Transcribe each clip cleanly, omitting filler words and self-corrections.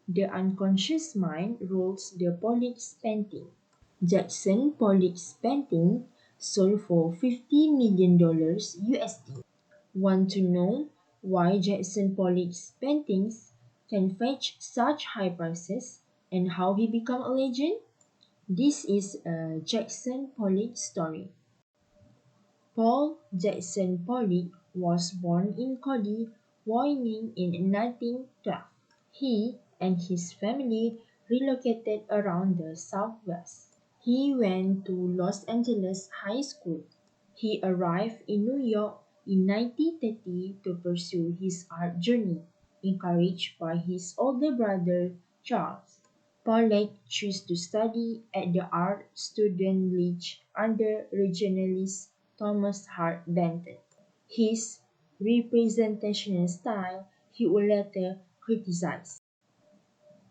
The unconscious mind rules the Pollock's painting. Jackson Pollock's painting sold for $50 million USD. Want to know why Jackson Pollock's paintings can fetch such high prices and how he became a legend? This is a Jackson Pollock story. Paul Jackson Pollock was born in Cody, Wyoming in 1912. He and his family relocated around the Southwest. He went to Los Angeles High School. He arrived in New York in 1930 to pursue his art journey, encouraged by his older brother Charles. Pollock chose to study at the Art Student League under regionalist Thomas Hart Benton. His representational style he would later criticize,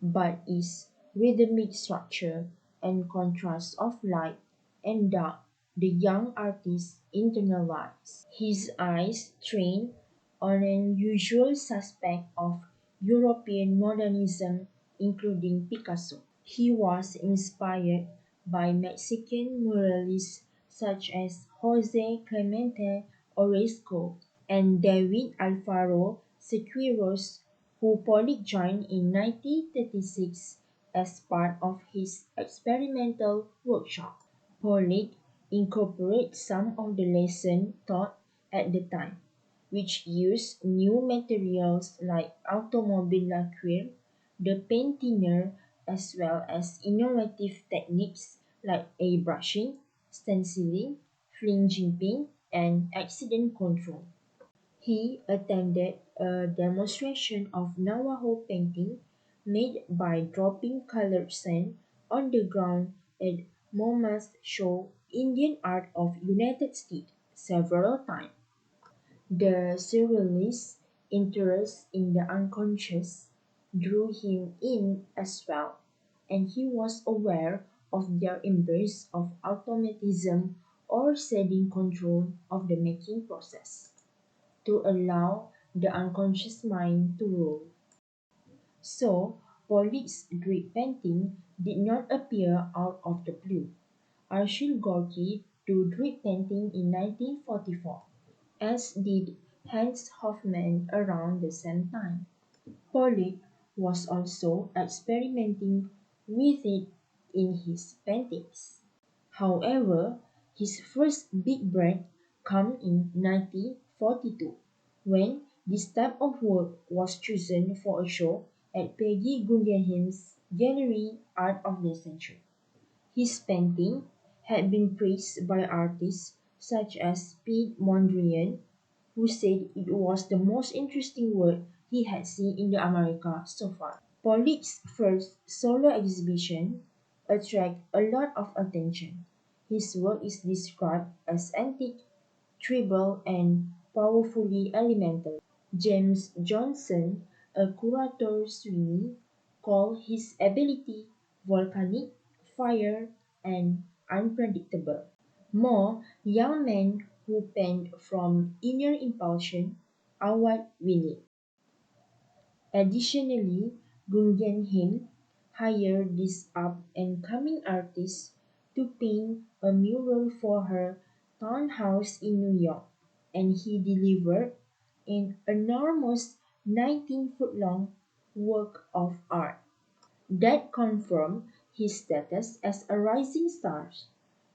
but its rhythmic structure and contrast of light and dark the young artist internalized. His eyes trained on an usual suspect of European modernism, including Picasso. He was inspired by Mexican muralists such as Jose Clemente Orozco and David Alfaro Siqueiros, who Pollock joined in 1936 as part of his experimental workshop. Pollock incorporated some of the lessons taught at the time, which used new materials like automobile lacquer, the paint thinner, as well as innovative techniques like airbrushing, stenciling, flinging paint, and accident control. He attended a demonstration of Navajo painting made by dropping colored sand on the ground at MoMA's show Indian Art of United States several times. The surrealist interest in the unconscious drew him in as well, and he was aware of their embrace of automatism or ceding control of the making process to allow the unconscious mind to rule. So, Pollock's drip painting did not appear out of the blue. Arshil Gorky do drip painting in 1944, as did Hans Hofmann around the same time. Pollock was also experimenting with it in his paintings. However, his first big break came in 1942 when this type of work was chosen for a show at Peggy Guggenheim's Gallery Art of the Century. His painting had been praised by artists such as Piet Mondrian, who said it was the most interesting work he had seen in the America so far. Pollock's first solo exhibition attracted a lot of attention. His work is described as antique, tribal, and powerfully elemental. James Johnson, a curator Sweeney, called his ability volcanic, fire, and unpredictable. More young men who paint from inner impulsion are what we need. Additionally, Guggenheim hired this up-and-coming artist to paint a mural for her townhouse in New York, and he delivered an enormous 19-foot-long work of art that confirmed his status as a rising star.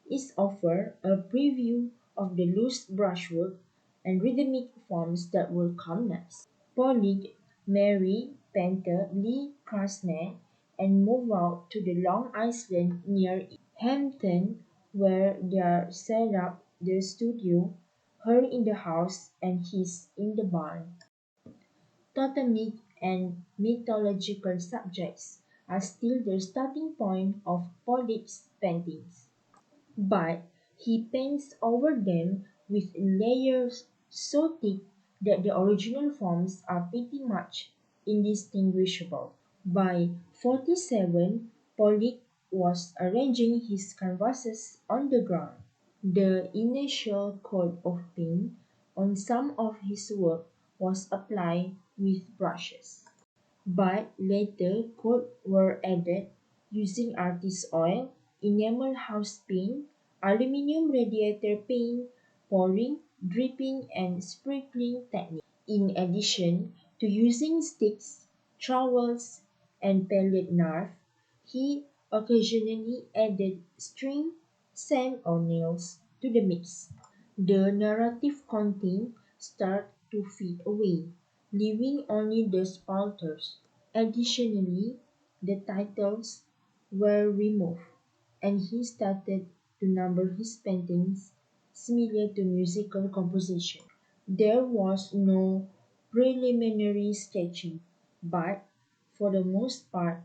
It offers a preview of the loose brushwork and rhythmic forms that will come next. Pollock married painter Lee Krasner and moved out to the Long Island near Hampton, where they set up their studio, her in the house and his in the barn. Totemic and mythological subjects are still the starting point of Pollock's paintings, but he paints over them with layers so thick that the original forms are pretty much indistinguishable. By 47, Pollock was arranging his canvases on the ground. The initial coat of paint on some of his work was applied with brushes. but later coats were added using artist oil, enamel house paint, aluminum radiator paint, pouring, dripping, and sprinkling techniques. In addition to using sticks, trowels, and pellet knife, he occasionally added string, sand, or nails to the mix. The narrative content started to fade away, leaving only the spalters. Additionally, the titles were removed, and he started to number his paintings similar to musical composition. There was no preliminary sketching, but for the most part,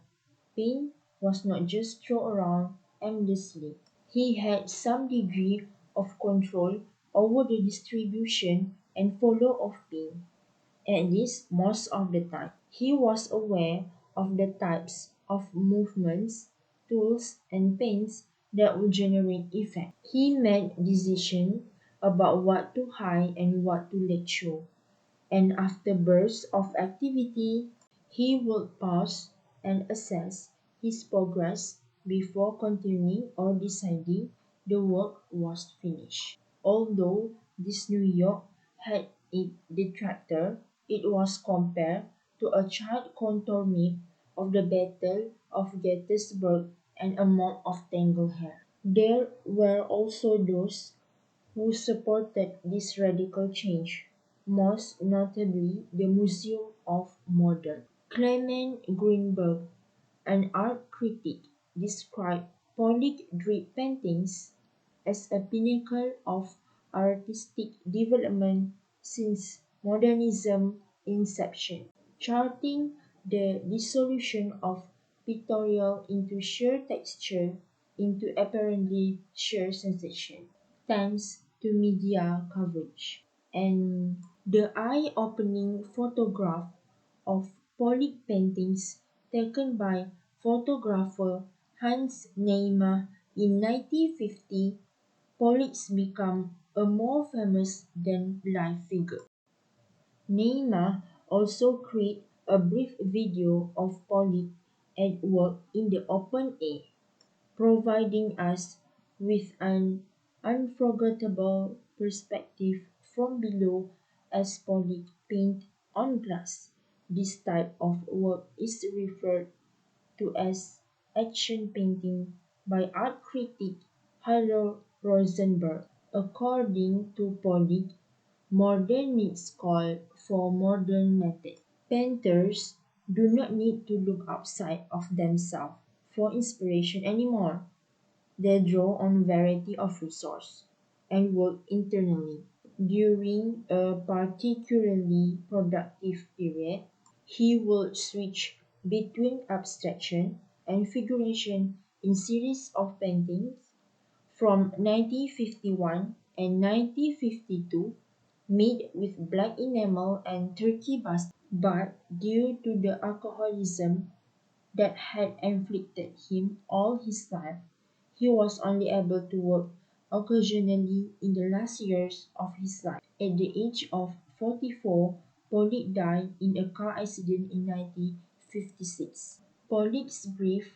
paint was not just thrown around aimlessly. He had some degree of control over the distribution and flow of paint, at least most of the time. He was aware of the types of movements, tools, and paints that would generate effect. He made decisions about what to hide and what to let show, and after bursts of activity, he would pause and assess his progress before continuing or deciding the work was finished. Although this New York had its detractor, it was compared to a child contour myth of the Battle of Gettysburg and a mop of tangled hair. There were also those who supported this radical change, most notably the Museum of Modern. Clement Greenberg, an art critic, described Pollock drip paintings as a pinnacle of artistic development since modernism's inception, charting the dissolution of pictorial into sheer texture into apparently sheer sensation, thanks to media coverage. And the eye-opening photograph of Pollock paintings taken by photographer Hans Neymar in 1950, Pollock's become a more famous than life figure. Neymar also created a brief video of Pollock at work in the open air, providing us with an unforgettable perspective from below as Pollock paint on glass. This type of work is referred to as action painting by art critic Hiro Rosenberg. According to Pollock, modern needs call for modern method. Painters do not need to look outside of themselves for inspiration anymore. They draw on variety of resources and work internally. During a particularly productive period, he would switch between abstraction and figuration in series of paintings from 1951 and 1952 made with black enamel and turkey bust, but due to the alcoholism that had afflicted him all his life, he was only able to work occasionally in the last years of his life. At the age of 44, Pollock died in a car accident in 1956. Pollock's brief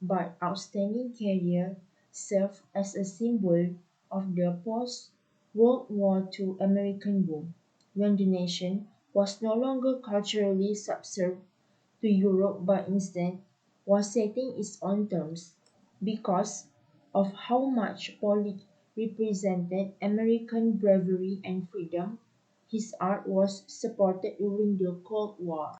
but outstanding career served as a symbol of the post-World War II American boom, when the nation was no longer culturally subservient to Europe but instead was setting its own terms. Because of how much Pollock represented American bravery and freedom, his art was supported during the Cold War.